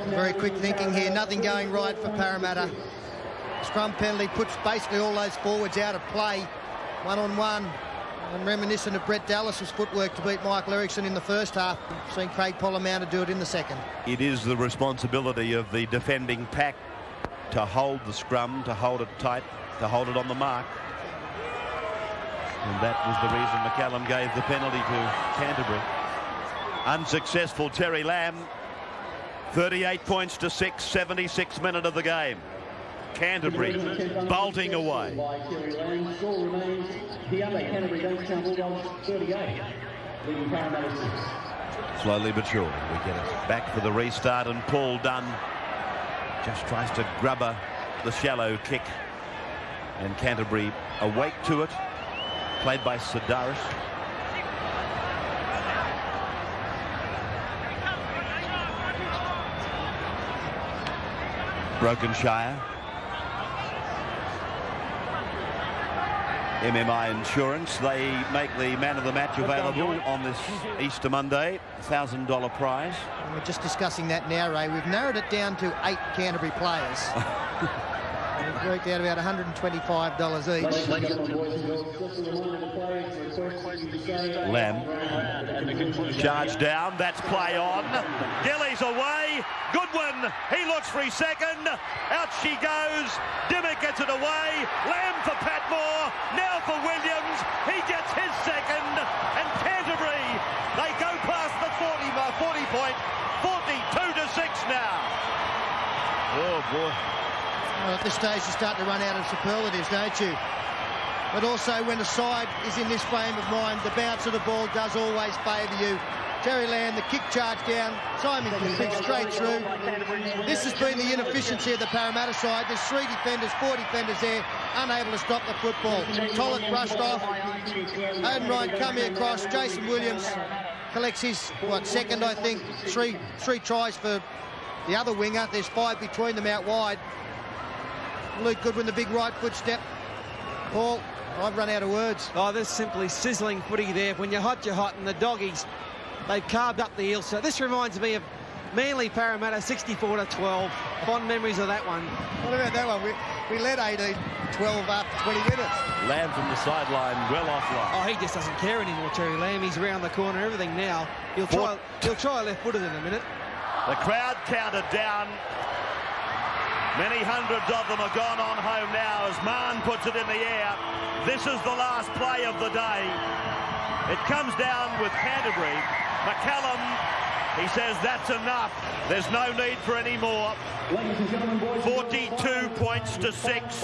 Very quick thinking here. Nothing going right for Parramatta. Scrum penalty puts basically all those forwards out of play. 1-on-1. And reminiscent of Brett Dallas's footwork to beat Michael Ericsson in the first half. We've seen Craig Parramatta do it in the second. It is the responsibility of the defending pack to hold the scrum, to hold it tight, to hold it on the mark. And that was the reason McCallum gave the penalty to Canterbury. Unsuccessful Terry Lamb. 38 points to 6, 76th minute of the game. Canterbury bolting away. Slowly but surely we get it back for the restart, and Paul Dunn just tries to grubber the shallow kick, and Canterbury awake to it. Played by Sidaris. Brokenshire. MMI Insurance, they make the man of the match available on this Easter Monday. $1,000 prize. We're just discussing that now, Ray. We've narrowed it down to 8 Canterbury players. We've worked out about $125 each. Lamb. Charge down. That's play on. Gillies away. Goodwin. He looks for his second. Out she goes. Dimmick gets it away. Lamb for Patmore. Now for Williams. He gets his second. And Canterbury, they go past the 40 point. 42-6 now. Oh, boy. Well, at this stage, you start to run out of superlatives, don't you? But also, when the side is in this frame of mind, the bounce of the ball does always favour you. Terry Lamb, the kick charge down. Simon can pick straight through. This has been the inefficiency of the Parramatta side. There's 3 defenders, 4 defenders there, unable to stop the football. Tollett brushed off. Oden Ryan coming across. Jason Williams collects his, second, I think. Three tries for the other winger. There's 5 between them out wide. Luke Goodwin, the big right foot step. Paul, I've run out of words. Oh, there's simply sizzling footy there. When you're hot, and the doggies, they've carved up the heel. So this reminds me of Manly Parramatta 64-12. Fond memories of that one. What about that one? We led 18-12 after 20 minutes. Lamb from the sideline, well offline. Oh, he just doesn't care anymore, Terry Lamb. He's around the corner, everything now. He'll try a left-footed in a minute. The crowd counted down. Many hundreds of them are gone on home now as Mann puts it in the air. This is the last play of the day. It comes down with Canterbury. McCallum, he says that's enough. There's no need for any more. 42 points to 6.